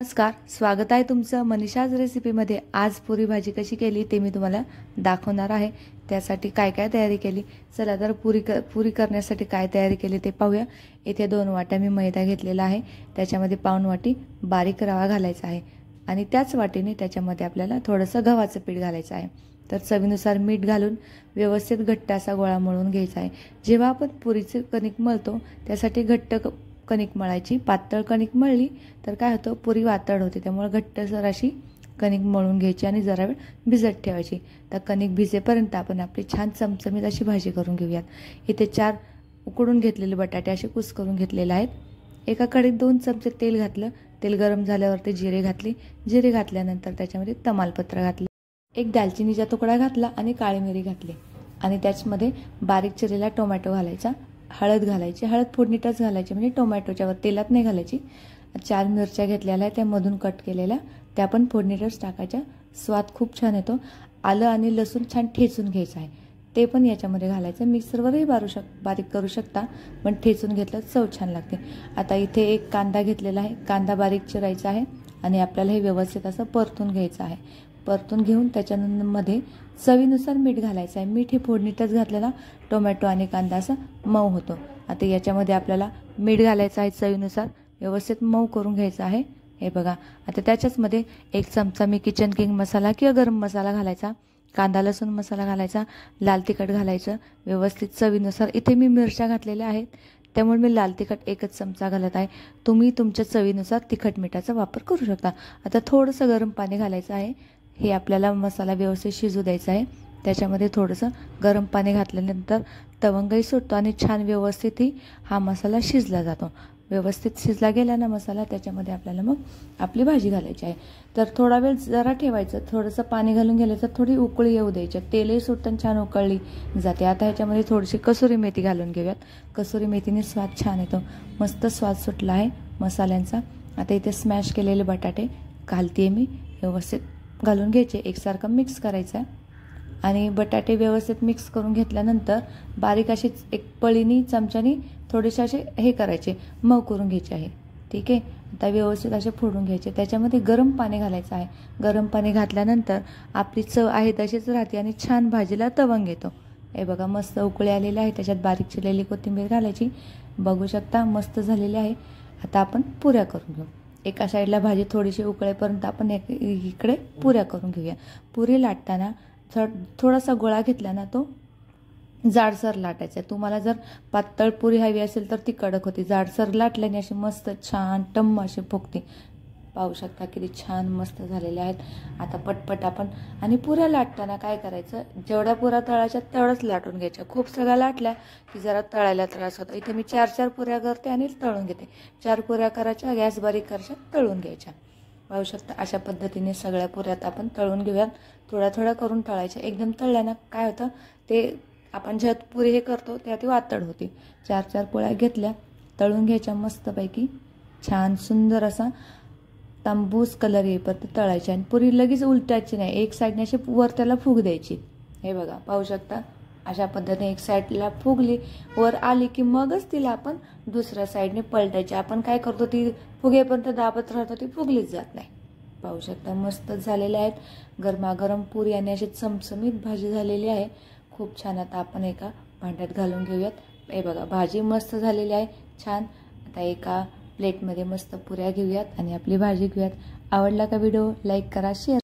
नमस्कार, स्वागत आहे तुमचं मनीषाज रेसिपीमध्ये। आज पुरी भाजी कशी केली ते मी तुम्हाला दाखवणार आहे। त्यासाठी काय काय तयारी केली चला तर पुरी करण्यासाठी काय तयारी केली ते पाहूया। इथे 2 वाट्या मी मैदा घेतलेला आहे, त्याच्यामध्ये पाऊण वाटी बारीक रवा घालायचा आहे आणि त्याच वाटीने त्याच्यामध्ये आपल्याला थोडंसं गव्हाचं पीठ घालायचं आहे। तर चवीनुसार मीठ घालून व्यवस्थित घट्ट असा गोळा मळून घ्यायचा आहे। जेव्हा आपण पुरीचे कणिक मळतो त्यासाठी घट्ट कणिक मळायची। पातळ कणिक मळली तर काय होतं, पुरी वातड होते, त्यामुळे घट्टसर अशी कणिक मळून घ्यायची आणि जरा वेळ भिजत ठेवायची। तर कणिक भिजेपर्यंत आपण आपली छान चमचमीत अशी भाजी करून घेऊयात। इथे 4 उकडून घेतलेले बटाटे असे कुस करून घेतलेले आहेत। एका कढईत 2 चमचे तेल घातलं। तेल गरम झाल्यावरती जिरे घातले। जिरे घातल्यानंतर त्याच्यामध्ये तमालपत्र घातले, एक दालचिनीचा तुकडा घातला आणि काळी मिरी घातली आणि त्याच्यामध्ये बारीक चिरलेला टोमॅटो घालायचा। हळद घालायची, हळद फोडणीतच घालायची, म्हणजे टोमॅटोच्या वर तेलात नाही घालायची। 4 मिरच्या घेतलेल्या आहेत, त्या मधून कट केलेल्या, त्या पण फोडणीतच टाकायच्या। स्वाद खूप छान येतो। आलं आणि लसूण छान ठेचून घ्यायचं आहे, ते पण याच्यामध्ये घालायचं। मिक्सरवरही बारीक करू शकता, पण ठेचून घेतलं चव छान लागते। आता इथे एक कांदा घेतलेला आहे, कांदा बारीक चिरायचा आहे आणि आपल्याला हे व्यवस्थित असं परतून घ्यायचं आहे। परतून घेऊन त्याच्यामध्ये चवीनुसार मीठ घालायचं आहे। मीठ हे फोडणीतच घातलेला टोमॅटो आणि कांदा असा मऊ होतो। आता याच्यामध्ये आपल्याला मीठ घालायचं आहे चवीनुसार, व्यवस्थित मऊ करून घ्यायचं आहे। हे बघा, आता त्याच्याचमध्ये 1 चमचा मी किचन किंग मसाला किंवा गरम मसाला घालायचा, कांदा लसूण मसाला घालायचा, लाल तिखट घालायचं व्यवस्थित चवीनुसार। इथे मी मिरच्या घातलेल्या आहेत, त्यामुळे मी लाल तिखट 1च चमचा घालत आहे। तुम्ही तुमच्या चवीनुसार तिखट मिठाचा वापर करू शकता। आता थोडंसं गरम पाणी घालायचं आहे। हे आपल्याला मसाला व्यवस्थित शिजू द्यायचा आहे। त्याच्यामध्ये थोडंसं गरम पाणी घातल्यानंतर तवंगही सुटतो आणि छान व्यवस्थित हा मसाला शिजला जातो। व्यवस्थित शिजला गेला ना मसाला, त्याच्यामध्ये आपल्याला मग आपली भाजी घालायची आहे। तर थोडा वेळ जरा ठेवायचं, थोडंसं पाणी घालून घ्यायचं, थोडी उकळी येऊ द्यायची, तेलही सुटतं छान उकळली जाते। आता ह्याच्यामध्ये थोडीशी कसुरी मेथी घालून घेऊयात। कसुरी मेथीने स्वाद छान येतो, मस्त स्वाद सुटला आहे मसाल्यांचा। आता इथे स्मॅश केलेले बटाटे घालते मी, व्यवस्थित घालून घ्यायचे, एकसारखं मिक्स करायचं आणि बटाटे व्यवस्थित मिक्स करून घेतल्यानंतर बारीक अशी एक पळीनी चमच्यानी थोडेसे असे हे करायचे, मऊ करून घ्यायचे आहे। ठीक आहे, आता व्यवस्थित असे फोडून घ्यायचे। त्याच्यामध्ये गरम पाणी घालायचं आहे। गरम पाणी घातल्यानंतर आपली चव आहे तशीच राहते आणि छान भाजीला तवंग येतो। हे बघा, मस्त उकळी आलेली आहे, त्याच्यात बारीक चिरलेली कोथिंबीर घालायची। बघू शकता मस्त झालेली आहे। आता आपण पुऱ्या करून घेऊ। एका साईडला भाजी थोडीशी उकळेपर्यंत आपण इकडे पुऱ्या करून घेऊया। पुरी लाटताना थोडासा गोळा घेतला ना, तो जाडसर लाटायचा। तुम्हाला जर पातळ पुरी हवी असेल तर ती कडक होती, जाडसर लाटल्याने अशी मस्त छान टम्म अशी फुगते। पाहू शकता किती छान मस्त झालेल्या आहेत। आता पटपट आपण आणि पुऱ्या लाटताना काय करायचं, जेवढ्या पुऱ्या तळायच्या तेवढ्याच लाटून घ्यायच्या। खूप सगळ्या लाटल्या की जरा तळायला त्रास होतो। इथे मी 4 पुऱ्या करते आणि तळून घेते। 4 पुऱ्या करायच्या, गॅस बारीक करायच्या, तळून घ्यायच्या। पाहू शकता अशा पद्धतीने सगळ्या पुऱ्यात आपण तळून घेऊयात। थोड्या थोड्या करून तळायच्या, एकदम तळल्यानं काय होतं, ते आपण ज्यात पुरी हे करतो त्यात ती वातड होती। 4 पोळ्या घेतल्या, तळून घ्यायच्या मस्तपैकी, छान सुंदर असा तांबूस कलर येईपर्यंत तळायची आणि पुरी लगेच उलटायची नाही, एक साईडने अशी वर त्याला फूग द्यायची। हे बघा, पाहू शकता अशा पद्धतीने एक साईडला फुगली वर आली की मगच तिला आपण दुसऱ्या साईडने पलटायची। आपण काय करतो, ती फुगेपर्यंत दाबत राहतो, ती फुगलीच जात नाही। पाहू शकता मस्त झालेले आहेत गरमागरम पुरी आणि अशी चमचमीत भाजी झालेली आहे, खूप छान। आता आपण एका भांड्यात घालून घेऊयात। हे बघा, भाजी मस्त झालेली आहे छान। आता एका प्लेटमध्ये मस्त पुऱ्या घेऊयात आणि आपली भाजी घेऊयात। आवडला का व्हिडिओ, लाईक करा, शेअर